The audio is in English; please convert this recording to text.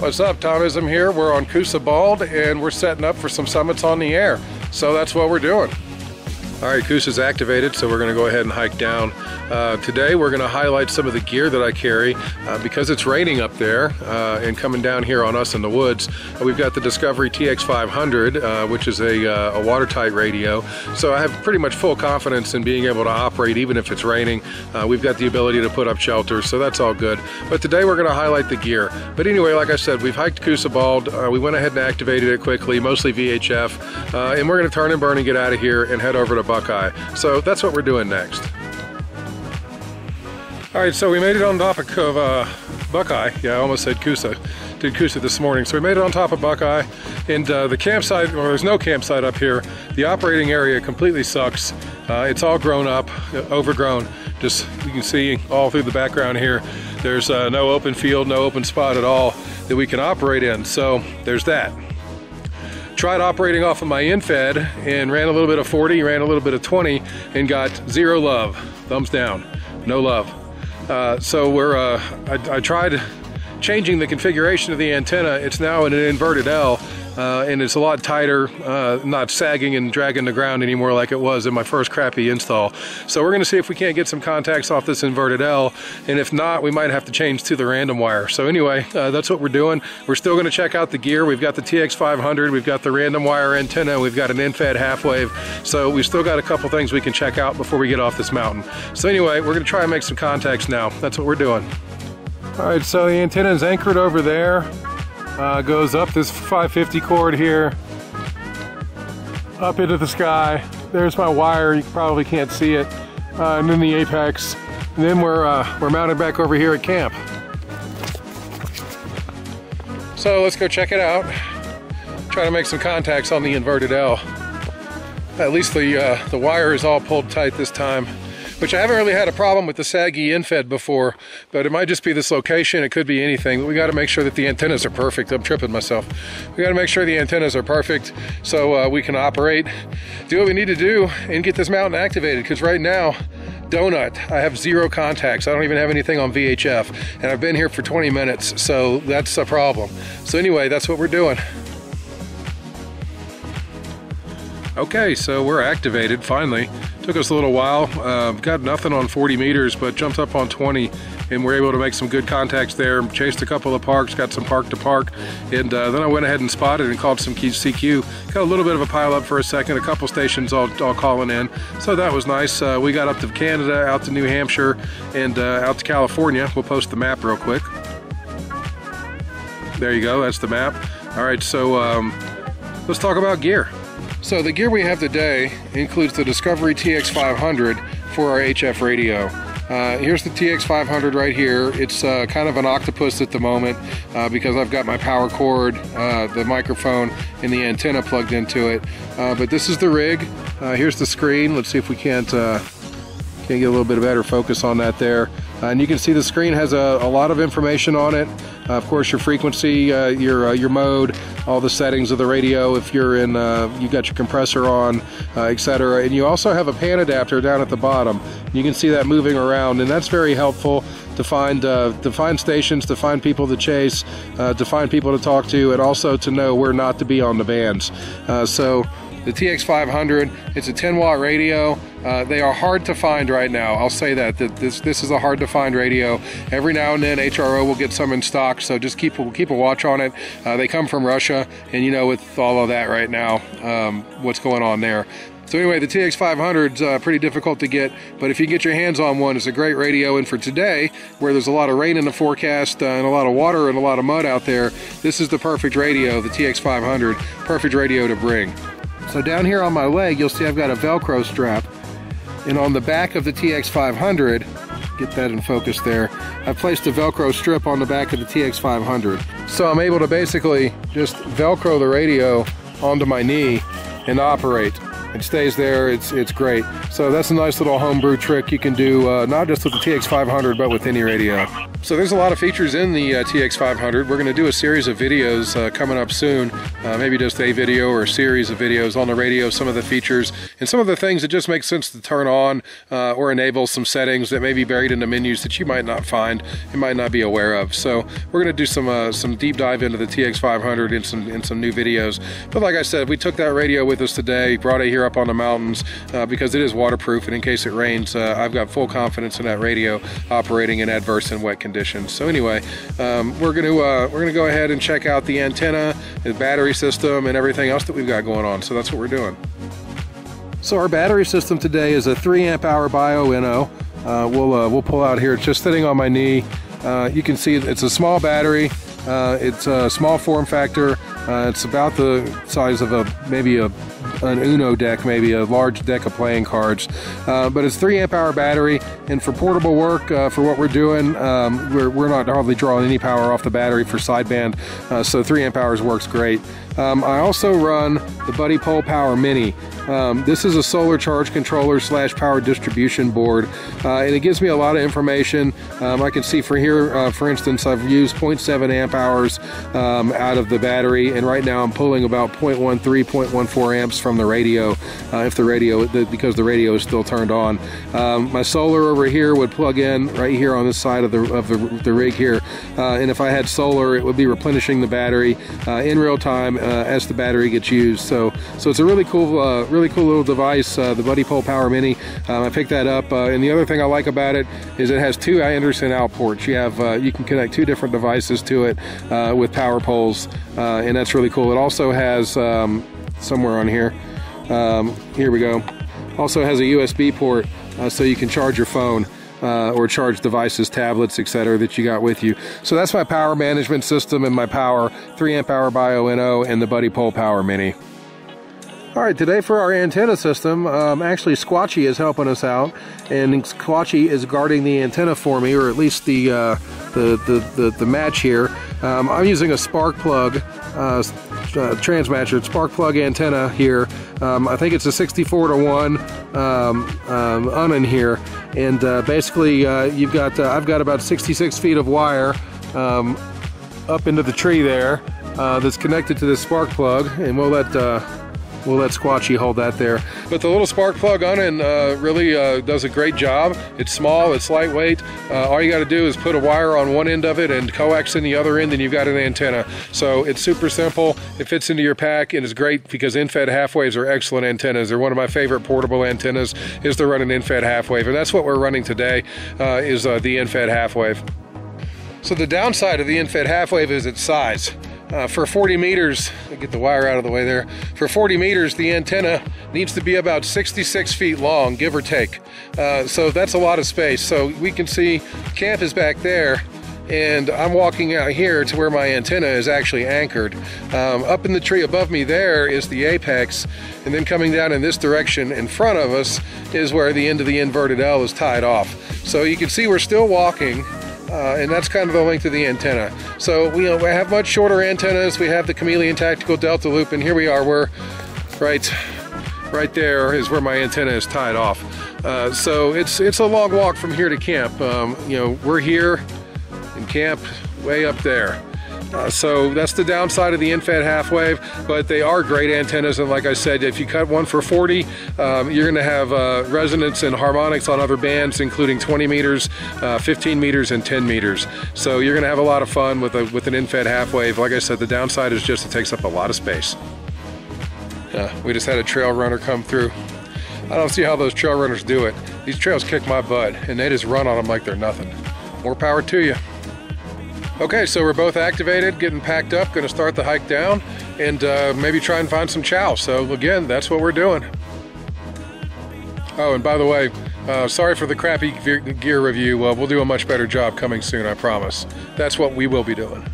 What's up, TOM1SM here. We're on Coosa Bald and we're setting up for some summits on the air. So that's what we're doing. All right, Coosa's activated, so we're going to go ahead and hike down. Today we're going to highlight some of the gear that I carry because it's raining up there and coming down here on us in the woods. We've got the Discovery TX-500, which is a watertight radio. So I have pretty much full confidence in being able to operate even if it's raining. We've got the ability to put up shelters, so that's all good. But today we're going to highlight the gear. But anyway, like I said, we've hiked Coosa Bald. We went ahead and activated it quickly, mostly VHF. And we're going to turn and burn and get out of here and head over to Buckeye. So that's what we're doing next. All right, so we made it on top of Buckeye. Yeah, I almost said Coosa. Did Coosa this morning. So we made it on top of Buckeye, and the campsite, well, there's no campsite up here. The operating area completely sucks. It's all grown up, overgrown. Just, you can see all through the background here, there's no open field, no open spot at all that we can operate in. So there's that. Tried operating off of my in-fed and ran a little bit of 40, ran a little bit of 20, and got zero love. Thumbs down, no love. So I tried changing the configuration of the antenna. It's now in an inverted L, and it's a lot tighter, not sagging and dragging the ground anymore like it was in my first crappy install. So we're gonna see if we can't get some contacts off this inverted L, and if not, we might have to change to the random wire. So anyway, that's what we're doing. We're still gonna check out the gear. We've got the TX-500, we've got the random wire antenna, we've got an in-fed half wave. So we've still got a couple things we can check out before we get off this mountain. So anyway, we're gonna try and make some contacts now. That's what we're doing. All right, so the antenna is anchored over there. Goes up this 550 cord here, up into the sky. There's my wire, you probably can't see it, and then the apex. And then we're mounted back over here at camp. So let's go check it out. Try to make some contacts on the inverted L. At least the wire is all pulled tight this time, which I haven't really had a problem with the saggy in-fed before, but it might just be this location, it could be anything. But we gotta make sure that the antennas are perfect. I'm tripping myself. We gotta make sure the antennas are perfect so we can operate, do what we need to do, and get this mountain activated, because right now, donut, I have zero contacts. I don't even have anything on VHF, and I've been here for 20 minutes, so that's a problem. So anyway, that's what we're doing. Okay, so we're activated finally. Took us a little while. Got nothing on 40 meters, but jumped up on 20, and we're able to make some good contacts there. Chased a couple of parks, got some park to park, and then I went ahead and spotted and called some CQ. Got a little bit of a pile up for a second, a couple stations all calling in, so that was nice. We got up to Canada, out to New Hampshire, and out to California. We'll post the map real quick. There you go, that's the map. All right, so let's talk about gear. So the gear we have today includes the Discovery TX-500 for our HF radio. Here's the TX-500 right here. It's kind of an octopus at the moment because I've got my power cord, the microphone, and the antenna plugged into it. But this is the rig. Here's the screen. Let's see if we can't get a little bit better focus on that there. And you can see the screen has a lot of information on it. Of course, your frequency, your mode, all the settings of the radio, if you're in, you got your compressor on, etc. And you also have a pan adapter down at the bottom. You can see that moving around, and that's very helpful to find stations, to find people to chase, to find people to talk to, and also to know where not to be on the bands. So the TX-500, it's a 10-watt radio. They are hard to find right now. I'll say that this is a hard to find radio. Every now and then HRO will get some in stock, so just keep a watch on it. They come from Russia, and you know, with all of that right now, what's going on there. So anyway, the TX-500 is pretty difficult to get, but if you get your hands on one, it's a great radio. And for today, where there's a lot of rain in the forecast and a lot of water and a lot of mud out there, this is the perfect radio, the TX-500, perfect radio to bring. So down here on my leg, you'll see I've got a Velcro strap. And on the back of the TX-500, get that in focus there, I've placed a Velcro strip on the back of the TX-500. So I'm able to basically just Velcro the radio onto my knee and operate. It stays there. It's great. So that's a nice little homebrew trick you can do, not just with the TX-500, but with any radio. So there's a lot of features in the TX-500. We're going to do a series of videos coming up soon, maybe just a video or a series of videos on the radio, some of the features and some of the things that just make sense to turn on or enable some settings that may be buried in the menus that you might not find and might not be aware of. So we're going to do some deep dive into the TX-500 in some new videos. But like I said, we took that radio with us today, brought it here up on the mountains because it is waterproof, and in case it rains, I've got full confidence in that radio operating in adverse and wet conditions. So anyway, we're gonna go ahead and check out the antenna, the battery system, and everything else that we've got going on. So that's what we're doing. So our battery system today is a 3 amp hour Bioenno. We'll pull out here. It's just sitting on my knee. You can see it's a small battery. It's a small form factor. It's about the size of maybe an Uno deck, maybe a large deck of playing cards. But it's 3 amp hour battery, and for portable work, for what we're doing, we're not hardly drawing any power off the battery for sideband, so 3 amp hours works great. I also run the BuddiPole Power Mini. This is a solar charge controller / power distribution board, and it gives me a lot of information. I can see for here, for instance, I've used 0.7 amp hours out of the battery, and right now I'm pulling about 0.13, 0.14 amps from the radio, because the radio is still turned on. My solar over here would plug in right here on this side of the rig here, and if I had solar, it would be replenishing the battery in real time as the battery gets used. So it's a really cool little device, the BuddiPole Power Mini. I picked that up, and the other thing I like about it is it has 2 Anderson out ports. You can connect 2 different devices to it with power poles, and that's really cool. It also has somewhere on here. Here we go. Also has a USB port, so you can charge your phone. Or charge devices, tablets, etc. that you got with you. So that's my power management system and my power 3 amp hour Bioenno and the BuddiPole Power Mini. Alright, today for our antenna system, actually Squatchy is helping us out, and Squatchy is guarding the antenna for me, or at least the match here. I'm using a Spark Plug transmatcher, Spark Plug antenna here. I think it's a 64-to-1 Unen here, and basically I've got about 66 feet of wire up into the tree there that's connected to this Spark Plug, and we'll let Squatchy hold that there. But the little Spark Plug Unen really does a great job. It's small, it's lightweight. All you got to do is put a wire on one end of it and coax in the other end, and you've got an antenna. So it's super simple. It fits into your pack, and it's great because in-fed half waves are excellent antennas. They're one of my favorite portable antennas, is to run an in-fed half wave, and that's what we're running today, is the in-fed half wave. So the downside of the in-fed half wave is its size. For 40 meters, get the wire out of the way there, for 40 meters the antenna needs to be about 66 feet long, give or take. So that's a lot of space. So we can see camp is back there, and I'm walking out here to where my antenna is actually anchored. Up in the tree above me there is the apex, and then coming down in this direction in front of us is where the end of the inverted L is tied off. So you can see we're still walking. And that's kind of the length of the antenna. So we have much shorter antennas. We have the Chameleon Tactical Delta Loop, and here we are. We're right there is where my antenna is tied off. So it's a long walk from here to camp. We're here in camp way up there. So that's the downside of the in-fed half wave, but they are great antennas, and like I said, if you cut one for 40, you're going to have resonance and harmonics on other bands, including 20 meters, 15 meters, and 10 meters. So you're going to have a lot of fun with an in-fed half wave. Like I said, the downside is just it takes up a lot of space. We just had a trail runner come through. I don't see how those trail runners do it. These trails kick my butt, and they just run on them like they're nothing. More power to you. Okay, so we're both activated, getting packed up, going to start the hike down, and maybe try and find some chow. So again, that's what we're doing. Oh, and by the way, sorry for the crappy gear review. We'll do a much better job coming soon, I promise. That's what we will be doing.